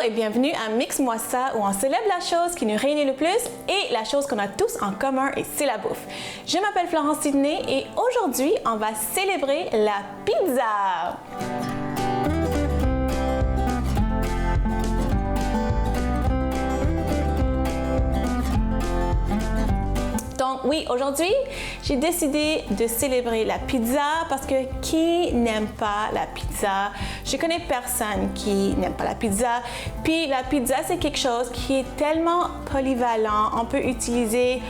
et bienvenue à Mix-moi ça où on célèbre la chose qui nous réunit le plus et la chose qu'on a tous en commun et c'est la bouffe. Je m'appelle Florence Sidney et aujourd'hui on va célébrer la pizza. Donc oui, aujourd'hui, j'ai décidé de célébrer la pizza parce que qui n'aime pas la pizza? Je connais personne qui n'aime pas la pizza. Puis la pizza, c'est quelque chose qui est tellement polyvalent. On peut utiliser,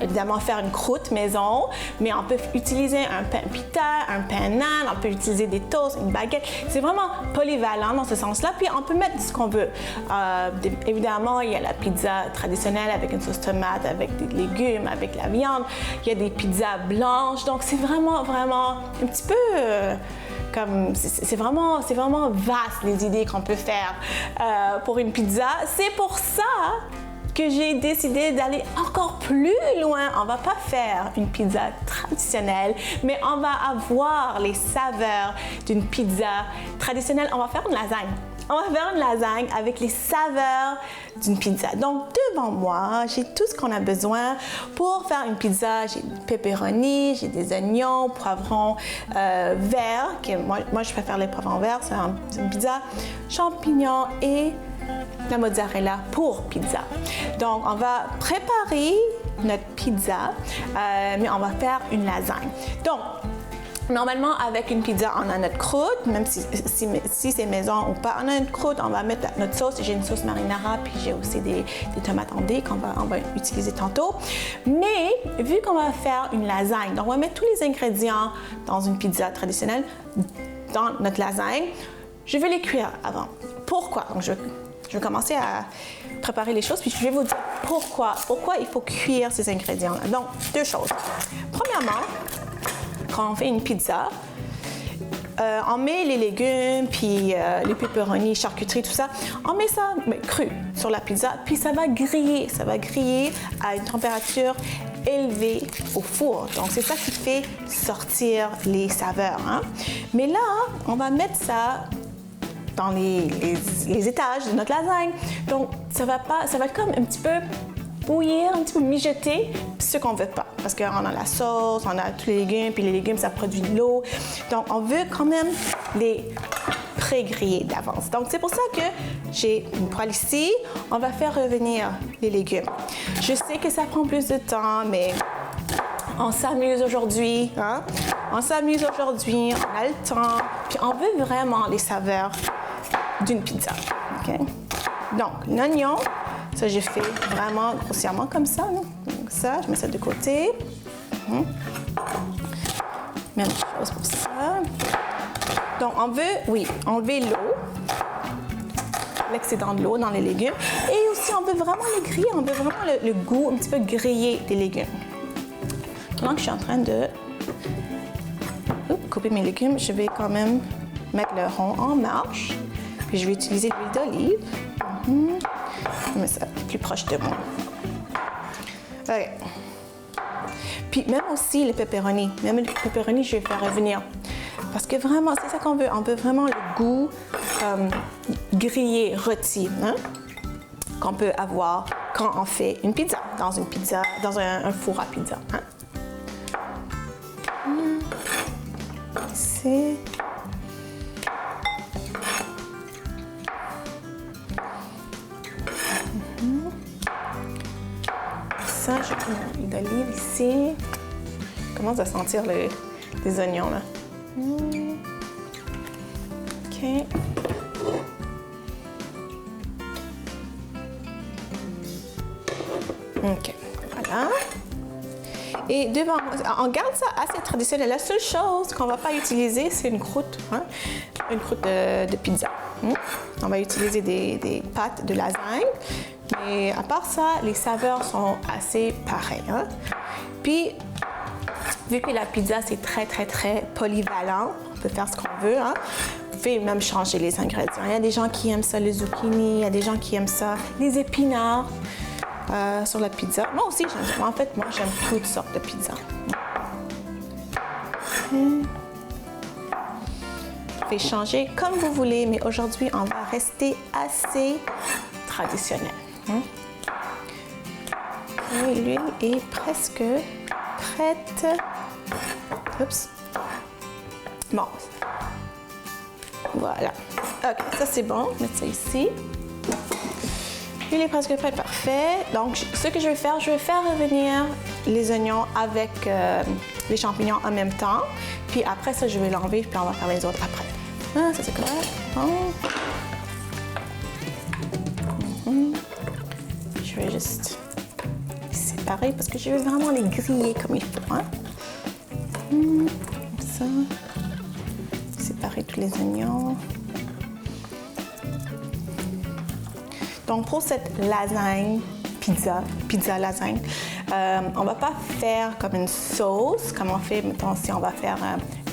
évidemment, faire une croûte maison, mais on peut utiliser un pain pita, un pain naan, on peut utiliser des toasts, une baguette. C'est vraiment polyvalent dans ce sens-là. Puis on peut mettre ce qu'on veut. Évidemment, il y a la pizza traditionnelle avec une sauce tomate, avec des légumes, avec la viande. Il y a des pizzas blanches. Donc, c'est vraiment un petit peu c'est vraiment vaste les idées qu'on peut faire pour une pizza. C'est pour ça que j'ai décidé d'aller encore plus loin. On va pas faire une pizza traditionnelle, mais on va avoir les saveurs d'une pizza traditionnelle. On va faire une lasagne. On va faire une lasagne avec les saveurs d'une pizza. Donc, devant moi, j'ai tout ce qu'on a besoin pour faire une pizza. J'ai du pepperoni, j'ai des oignons, poivrons verts. Moi, je préfère les poivrons verts. C'est une pizza. Champignons et la mozzarella pour pizza. Donc, on va préparer notre pizza, mais on va faire une lasagne. Donc, normalement, avec une pizza, on a notre croûte, même si c'est maison ou pas, on a notre croûte, on va mettre notre sauce. J'ai une sauce marinara, puis j'ai aussi des tomates en dés qu'on va utiliser tantôt. Mais, vu qu'on va faire une lasagne, donc on va mettre tous les ingrédients dans une pizza traditionnelle, dans notre lasagne, je vais les cuire avant. Pourquoi? Donc, je vais commencer à préparer les choses, puis je vais vous dire pourquoi il faut cuire ces ingrédients-là. Donc, deux choses. Premièrement, quand on fait une pizza, on met les légumes, puis les pepperoni, charcuterie, tout ça, on met ça cru sur la pizza, puis ça va griller. Ça va griller à une température élevée au four. Donc, c'est ça qui fait sortir les saveurs. Hein? Mais là, on va mettre ça dans les étages de notre lasagne. Donc, ça va comme un petit peu bouillir, un petit peu mijoter, ce qu'on veut pas. Parce qu'on a la sauce, on a tous les légumes, puis les légumes, ça produit de l'eau. Donc, on veut quand même les pré-griller d'avance. Donc, c'est pour ça que j'ai une poêle ici. On va faire revenir les légumes. Je sais que ça prend plus de temps, mais on s'amuse aujourd'hui. Hein? On s'amuse aujourd'hui, on a le temps, puis on veut vraiment les saveurs d'une pizza. Okay? Donc, l'oignon, ça j'ai fait vraiment grossièrement comme ça. Donc ça, je mets ça de côté. Même chose pour ça. Donc, on veut, enlever l'eau, l'excédent de l'eau dans les légumes. Et aussi, on veut vraiment le griller, on veut vraiment le goût un petit peu grillé des légumes. Donc, je suis en train de couper mes légumes. Je vais quand même mettre le rond en marche. Puis je vais utiliser l'huile d'olive. Je mets ça plus proche de moi. OK. Puis même aussi les pepperoni. Même les pepperoni, je vais faire revenir. Parce que vraiment, c'est ça qu'on veut. On veut vraiment le goût grillé, rôti, hein? Qu'on peut avoir quand on fait une pizza, dans un four à pizza. Hein? C'est... Ça, je mets l'huile d'olive ici. Je commence à sentir les oignons, là. OK. OK, voilà. Et devant, on garde ça assez traditionnel. La seule chose qu'on ne va pas utiliser, c'est une croûte, hein? Une croûte de pizza. On va utiliser des pâtes de lasagne. Mais à part ça, les saveurs sont assez pareilles. Hein? Puis, vu que la pizza, c'est très polyvalent, on peut faire ce qu'on veut. Hein? Vous pouvez même changer les ingrédients. Il y a des gens qui aiment ça, les zucchini, il y a des gens qui aiment ça, les épinards sur la pizza. Moi aussi, j'aime toutes sortes de pizza. pouvez changer comme vous voulez, mais aujourd'hui, on va rester assez traditionnel. Et l'huile est presque prête. Oups. Bon. Voilà. OK, ça c'est bon. Je vais mettre ça ici. L'huile est presque prête, parfait. Donc, ce que je vais faire revenir les oignons avec les champignons en même temps. Puis après ça, je vais l'enlever, puis on va faire les autres après. Ah, ça c'est correct. Bon. Je vais juste les séparer parce que je veux vraiment les griller comme il faut. Hein? Comme ça. Séparer tous les oignons. Donc, pour cette lasagne, pizza lasagne, on va pas faire comme une sauce, comme on fait, mettons, si on va faire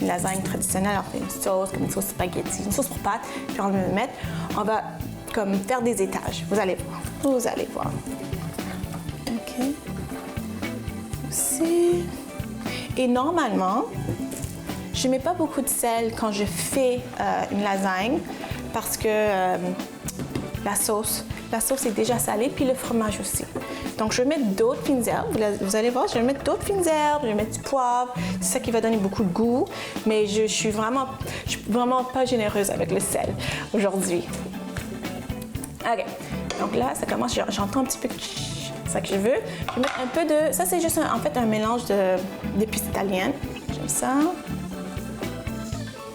une lasagne traditionnelle, on fait une sauce, comme une sauce spaghetti, une sauce pour pâtes, puis on va le mettre, on va comme faire des étages. Vous allez voir. OK. Aussi. Et normalement, je mets pas beaucoup de sel quand je fais une lasagne, parce que la sauce est déjà salée, puis le fromage aussi. Donc, je vais mettre d'autres fines herbes. Vous allez voir, je vais mettre d'autres fines herbes, je vais mettre du poivre. C'est ça qui va donner beaucoup de goût. Mais je suis vraiment pas généreuse avec le sel aujourd'hui. OK. Donc là, ça commence, j'entends un petit peu ça que je veux. Je vais mettre un peu de... Ça, c'est juste en fait un mélange d'épices italiennes. J'aime ça.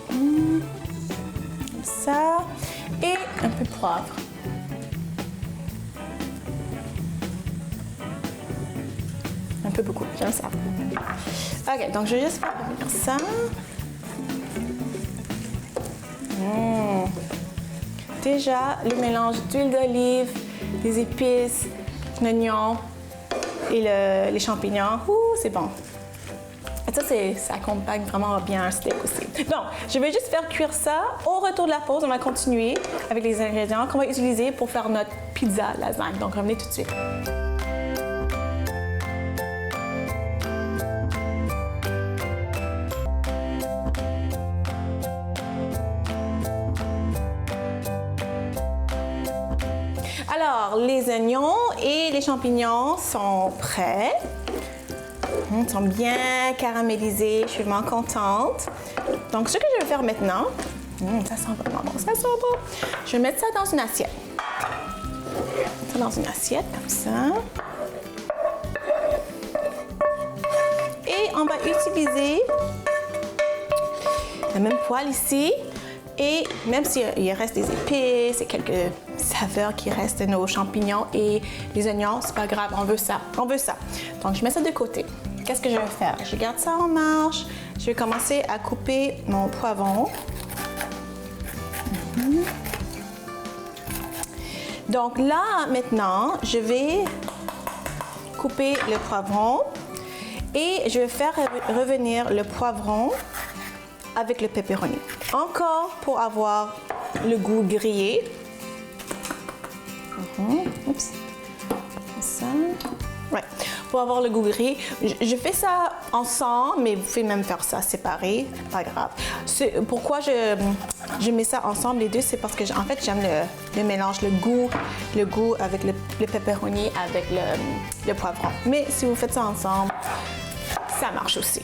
Comme ça. Et un peu de poivre. Un peu beaucoup, j'aime ça. OK, donc je vais juste faire ça. Déjà, le mélange d'huile d'olive, des épices, l'oignon et les champignons. C'est bon. Et ça accompagne vraiment bien un steak aussi. Donc, je vais juste faire cuire ça. Au retour de la pause, on va continuer avec les ingrédients qu'on va utiliser pour faire notre pizza lasagne. Donc, revenez tout de suite. Alors, les oignons et les champignons sont prêts. Ils sont bien caramélisés. Je suis vraiment contente. Donc, ce que je vais faire maintenant, ça sent vraiment bon, ça sent bon. Je vais mettre ça dans une assiette. Ça dans une assiette, comme ça. Et on va utiliser la même poêle ici. Et même s'il reste des épices et quelques saveurs qui restent de nos champignons et les oignons, c'est pas grave, on veut ça. Donc, je mets ça de côté. Qu'est-ce que je vais faire? Je garde ça en marche. Je vais commencer à couper mon poivron. Donc là, maintenant, je vais couper le poivron et je vais faire revenir le poivron avec le pepperoni. Encore pour avoir le goût grillé. Oups. Comme ça. Ouais. Pour avoir le goût grillé. Je fais ça ensemble, mais vous pouvez même faire ça séparé. Pas grave. Pourquoi je mets ça ensemble, les deux, c'est parce que en fait, j'aime le mélange, le goût avec le pepperoni, avec le poivron. Mais si vous faites ça ensemble, ça marche aussi.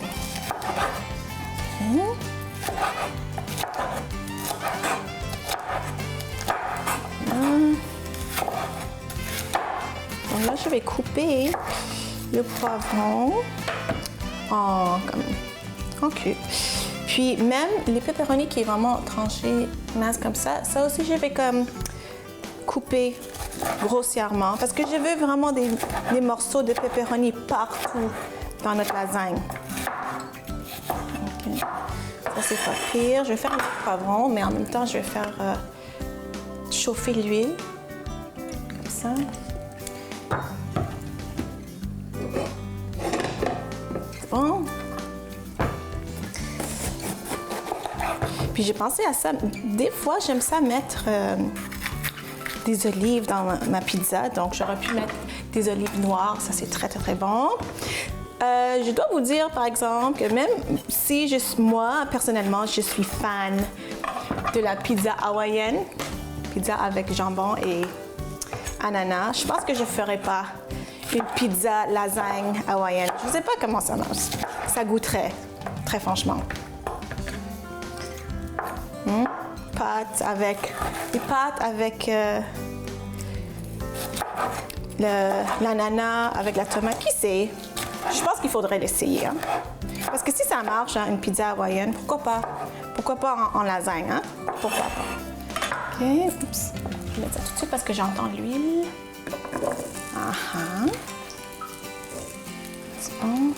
Donc là, je vais couper le poivron en cubes. Puis même les pepperoni qui est vraiment tranché, mince comme ça aussi, je vais comme couper grossièrement parce que je veux vraiment des morceaux de pepperoni partout dans notre lasagne. Okay. Ça, c'est pas pire. Je vais faire un poivron, mais en même temps, je vais faire chauffer l'huile. Comme ça. Bon. Puis j'ai pensé à ça. Des fois, j'aime ça mettre des olives dans ma pizza. Donc, j'aurais pu mettre des olives noires. Ça, c'est très, très, très bon. Je dois vous dire, par exemple, que même si moi, personnellement, je suis fan de la pizza hawaïenne. Pizza avec jambon et ananas. Je pense que je ne ferai pas une pizza lasagne hawaïenne. Je ne sais pas comment ça marche. Ça goûterait, très franchement. Des pâtes avec l'ananas, avec la tomate. Qui sait? Je pense qu'il faudrait l'essayer. Hein? Parce que si ça marche, hein, une pizza hawaïenne, pourquoi pas? Pourquoi pas en lasagne? Hein? Pourquoi pas? OK. Oups. Je vais mettre ça tout de suite parce que j'entends l'huile. C'est bon.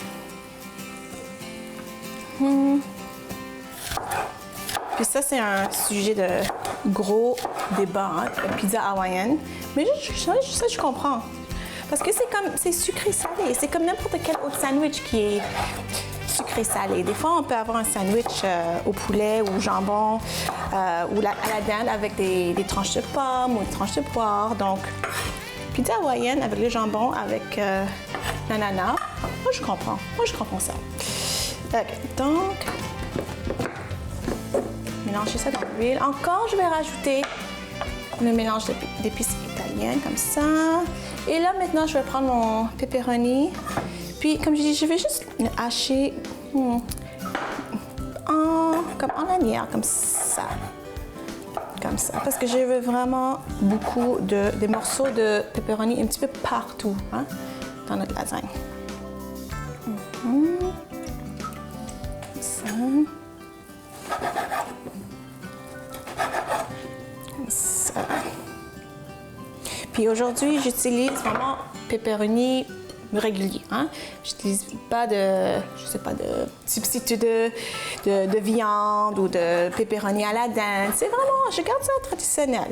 Puis ça, c'est un sujet de gros débat, hein, la pizza hawaïenne. Mais je comprends. Parce que c'est sucré-salé. C'est comme n'importe quel autre sandwich qui est sucré-salé. Des fois, on peut avoir un sandwich au poulet ou au jambon ou à la dinde avec des tranches de pommes ou des tranches de poire. Donc, pizza hawaïenne avec le jambon, avec l'ananas. Moi, je comprends. Moi, je comprends ça. OK. Donc, mélanger ça dans l'huile. Encore, je vais rajouter le mélange d'épices italiennes comme ça. Et là, maintenant, je vais prendre mon pepperoni. Puis, comme je dis, je vais juste le hacher comme en lanière, comme ça. Comme ça. Parce que je veux vraiment beaucoup des morceaux de pepperoni un petit peu partout, hein, dans notre lasagne. Comme ça. Comme ça. Puis aujourd'hui, j'utilise vraiment pepperoni régulier. Hein? J'utilise pas de substitut de viande ou de pepperoni à la dinde. C'est vraiment, je garde ça traditionnel.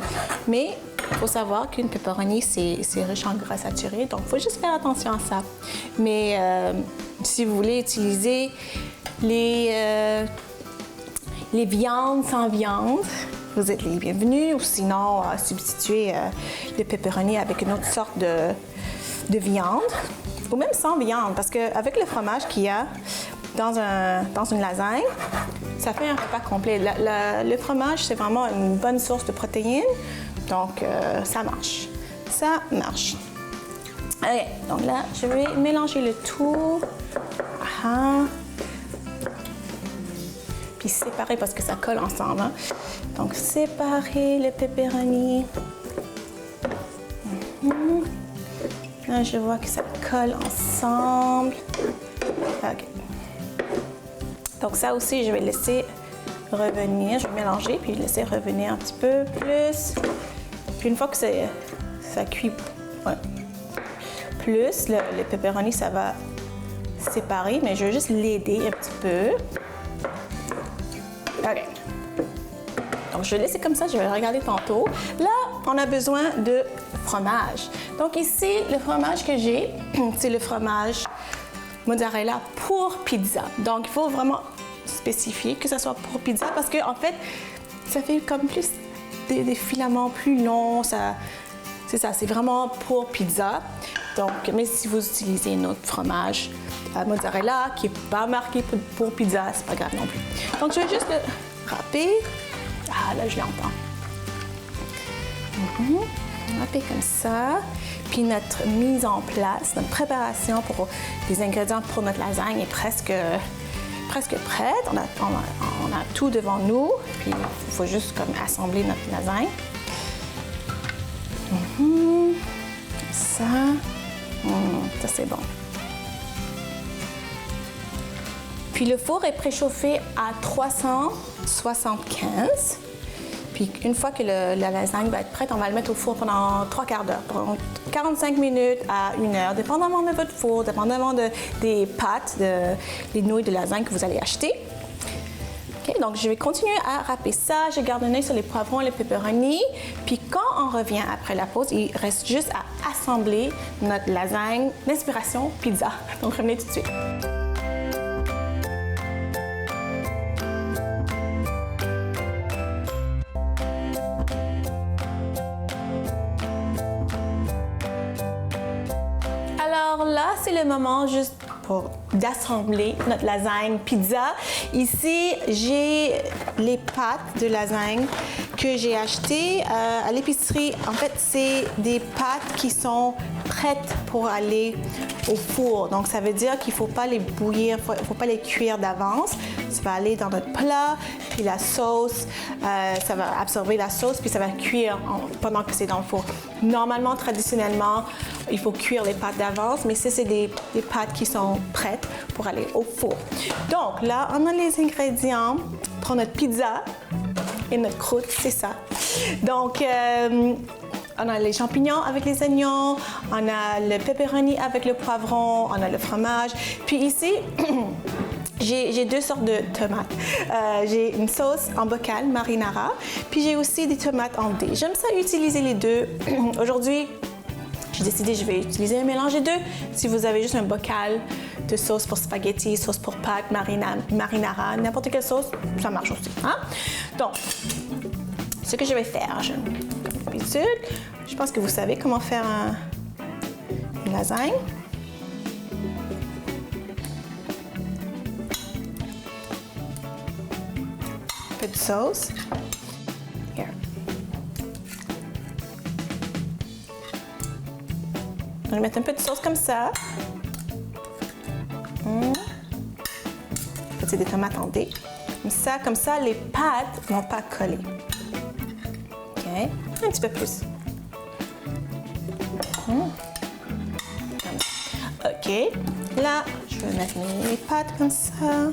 Mais il faut savoir qu'une pepperoni, c'est riche en gras saturé, donc il faut juste faire attention à ça. Mais si vous voulez utiliser les viandes sans viande, vous êtes les bienvenus, ou sinon substituer le pepperoni avec une autre sorte de viande, ou même sans viande, parce qu'avec le fromage qu'il y a dans une lasagne, ça fait un repas complet. Le fromage, c'est vraiment une bonne source de protéines, donc ça marche. Ça marche. Allez, donc là, je vais mélanger le tout. Puis séparer parce que ça colle ensemble. Hein? Donc, séparer le pepperoni. Là, je vois que ça colle ensemble. OK. Donc, ça aussi, je vais laisser revenir. Je vais mélanger, puis laisser revenir un petit peu plus. Puis, une fois que ça cuit plus, le pepperoni, ça va séparer, mais je vais juste l'aider un petit peu. OK. Donc, je vais laisser comme ça, je vais regarder tantôt. Là, on a besoin de fromage. Donc, ici, le fromage que j'ai, c'est le fromage mozzarella pour pizza. Donc, il faut vraiment spécifier que ça soit pour pizza parce que, en fait, ça fait comme plus des filaments plus longs. C'est ça, c'est vraiment pour pizza. Donc, mais si vous utilisez un autre fromage mozzarella qui n'est pas marqué pour pizza, c'est pas grave non plus. Donc, je vais juste le râper. Ah, là, je l'entends. Râper comme ça. Puis notre mise en place, notre préparation pour les ingrédients pour notre lasagne est presque prête. On a tout devant nous. Puis, il faut juste comme assembler notre lasagne. Ça. Ça, c'est bon. Puis le four est préchauffé à 375. Puis une fois que la lasagne va être prête, on va le mettre au four pendant 3 quarts d'heure, pendant 45 minutes à 1 heure, dépendamment de votre four, dépendamment des pâtes, des nouilles de lasagne que vous allez acheter. Okay, donc je vais continuer à râper ça. Je garde un œil sur les poivrons et les pepperoni. Puis quand on revient après la pause, il reste juste à assembler notre lasagne d'inspiration pizza. Donc revenez tout de suite. Alors là, c'est le moment juste d'assembler notre lasagne pizza. Ici, j'ai les pâtes de lasagne que j'ai achetées à l'épicerie. En fait, c'est des pâtes qui sont prêtes pour aller au four. Donc, ça veut dire qu'il ne faut pas les bouillir, il ne faut pas les cuire d'avance. Ça va aller dans notre plat, puis la sauce, ça va absorber la sauce, puis ça va cuire pendant que c'est dans le four. Normalement, traditionnellement, il faut cuire les pâtes d'avance, mais ça, c'est des pâtes qui sont prêtes pour aller au four. Donc, là, on a les ingrédients pour notre pizza et notre croûte, c'est ça. Donc, on a les champignons avec les oignons, on a le pepperoni avec le poivron, on a le fromage. Puis ici, j'ai deux sortes de tomates. J'ai une sauce en bocal, marinara, puis j'ai aussi des tomates en dés. J'aime ça utiliser les deux. Aujourd'hui, j'ai décidé que je vais utiliser un mélange des deux. Si vous avez juste un bocal de sauce pour spaghetti, sauce pour pâtes, marinara, n'importe quelle sauce, ça marche aussi. Hein? Donc, ce que je vais faire, comme d'habitude, je pense que vous savez comment faire une lasagne. Un peu de sauce. Here. On va mettre un peu de sauce comme ça. C'est des tomates en dés. Comme ça, les pâtes ne vont pas coller. OK. Un petit peu plus. OK. Là, je vais mettre les pâtes comme ça.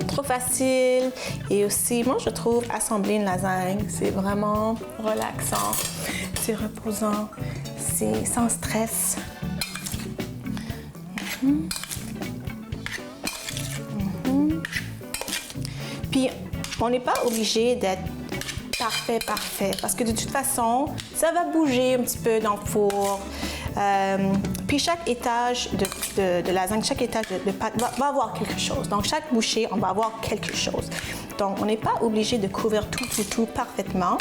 Trop facile. Et aussi, moi, je trouve assembler une lasagne, c'est vraiment relaxant. C'est reposant. C'est sans stress. Puis, on n'est pas obligé d'être parfait, parce que de toute façon, ça va bouger un petit peu dans le four. Puis chaque étage de lasagne, chaque étage de pâte va avoir quelque chose. Donc, chaque bouchée, on va avoir quelque chose. Donc, on n'est pas obligé de couvrir tout parfaitement.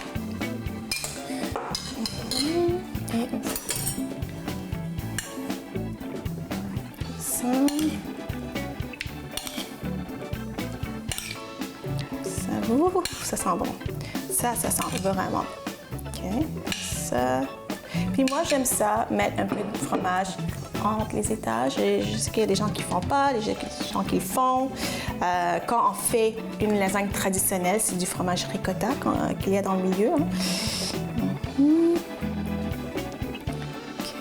Ça sent bon. Ça sent vraiment. OK. Ça. Puis moi, j'aime ça, mettre un peu de fromage entre les étages. Je sais qu'il y a des gens qui ne font pas, des gens qui le font. Quand on fait une lasagne traditionnelle, c'est du fromage ricotta qu'il y a dans le milieu. Hein.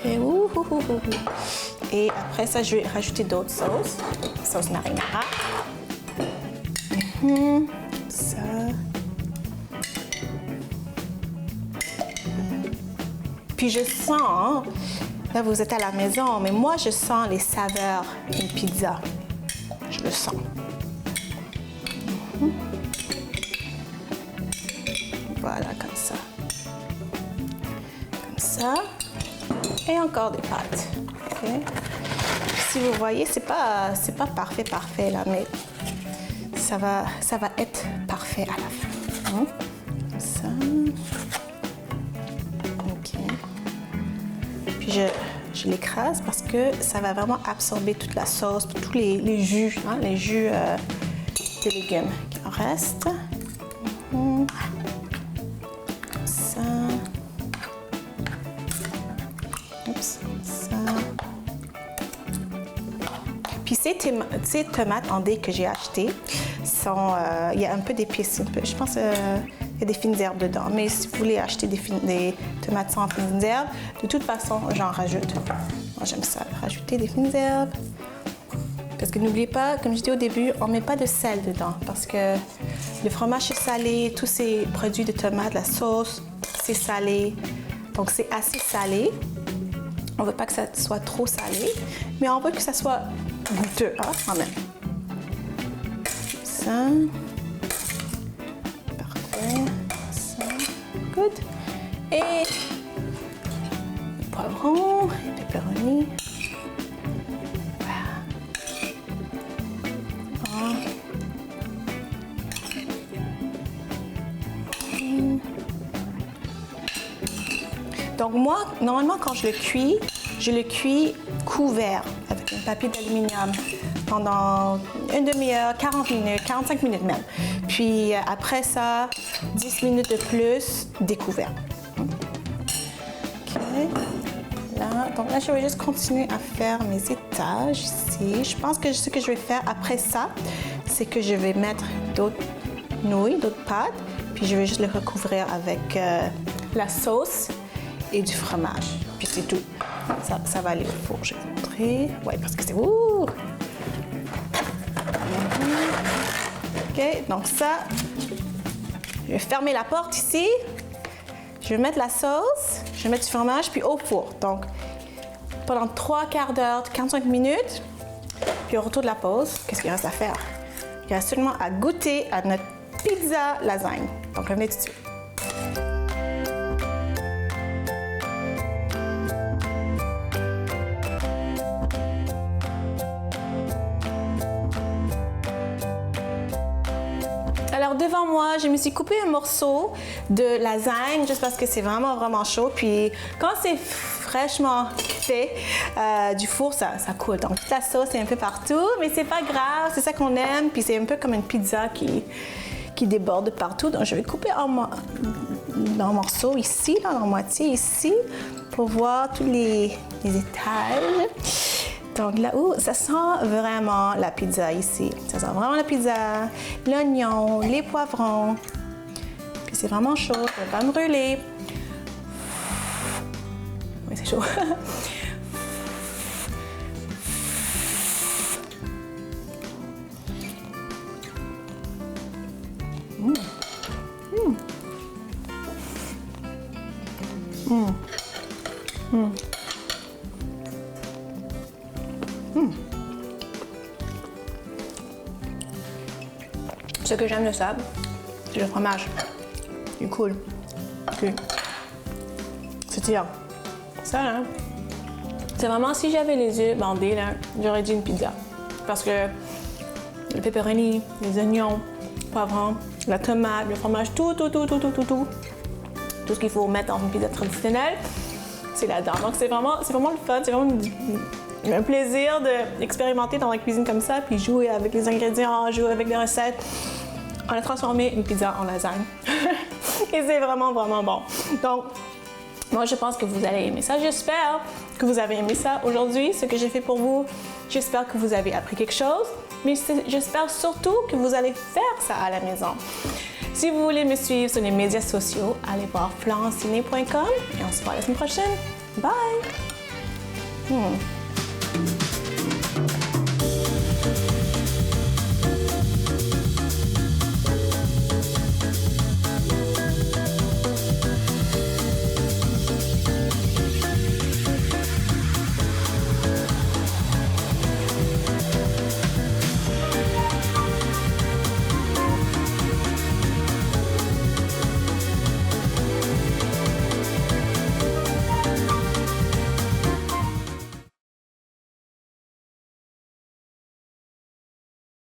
OK. Et après ça, je vais rajouter d'autres sauces. Sauce marinara. Ça. Puis je sens, là vous êtes à la maison, mais moi je sens les saveurs d'une pizza. Je le sens. Voilà, comme ça. Comme ça. Et encore des pâtes. Okay. Si vous voyez, c'est pas parfait là, mais ça va être parfait à la fin. Comme ça. OK. Puis je l'écrase parce que ça va vraiment absorber toute la sauce, tous les jus, hein, les jus des légumes qui en restent. Comme ça. Oups, ça. Puis ces tomates en dés que j'ai achetées, il y a un peu d'épices. Je pense qu'il y a des fines herbes dedans. Mais si vous voulez acheter des tomates sans fines herbes, de toute façon, j'en rajoute. Moi, j'aime ça, rajouter des fines herbes. Parce que n'oubliez pas, comme je dis au début, on ne met pas de sel dedans. Parce que le fromage est salé, tous ces produits de tomates, la sauce, c'est salé. Donc, c'est assez salé. On ne veut pas que ça soit trop salé, mais on veut que ça soit goûteux, hein, quand même. Ça. Parfait. Ça. Good. Et le poivron, le pepperoni. Voilà. Donc moi, normalement, quand je le cuis, je le cuis couvert avec un papier d'aluminium pendant une demi-heure, 40 minutes, 45 minutes même. Puis après ça, 10 minutes de plus découvert. OK. Donc là, je vais juste continuer à faire mes étages ici. Je pense que ce que je vais faire après ça, c'est que je vais mettre d'autres nouilles, d'autres pâtes, puis je vais juste les recouvrir avec la sauce et du fromage. Puis c'est tout. Ça va aller au four, je vais vous montrer. Oui, parce que c'est... Ouh! OK, donc ça, je vais fermer la porte ici. Je vais mettre la sauce, je vais mettre du fromage, puis au four. Donc, pendant 3/4 d'heure, 45 minutes. Puis au retour de la pause, qu'est-ce qu'il reste à faire? Il reste seulement à goûter à notre pizza lasagne. Donc, revenez tout de suite. Alors devant moi, je me suis coupé un morceau de lasagne juste parce que c'est vraiment chaud. Puis quand c'est fraîchement fait du four, ça coule. Donc la sauce est un peu partout, mais c'est pas grave, c'est ça qu'on aime. Puis c'est un peu comme une pizza qui déborde partout. Donc je vais couper en morceaux ici, dans la moitié ici, pour voir tous les étages. Donc là, ça sent vraiment la pizza ici. Ça sent vraiment la pizza, l'oignon, les poivrons. Puis c'est vraiment chaud, je ne vais pas me brûler. Oui, c'est chaud. Ce que j'aime de ça, c'est le fromage. Il est cool. C'est tirant. Ça, là, c'est vraiment, si j'avais les yeux bandés, là, j'aurais dit une pizza. Parce que le pepperoni, les oignons, le poivron, la tomate, le fromage, tout ce qu'il faut mettre dans une pizza traditionnelle, c'est là-dedans. Donc c'est vraiment le fun, c'est vraiment un plaisir d'expérimenter dans la cuisine comme ça, puis jouer avec les ingrédients, jouer avec les recettes. On a transformé une pizza en lasagne. Et c'est vraiment bon. Donc, moi, je pense que vous allez aimer ça. J'espère que vous avez aimé ça aujourd'hui, ce que j'ai fait pour vous. J'espère que vous avez appris quelque chose. Mais j'espère surtout que vous allez faire ça à la maison. Si vous voulez me suivre sur les médias sociaux, allez voir florenceciné.com et on se voit la semaine prochaine. Bye!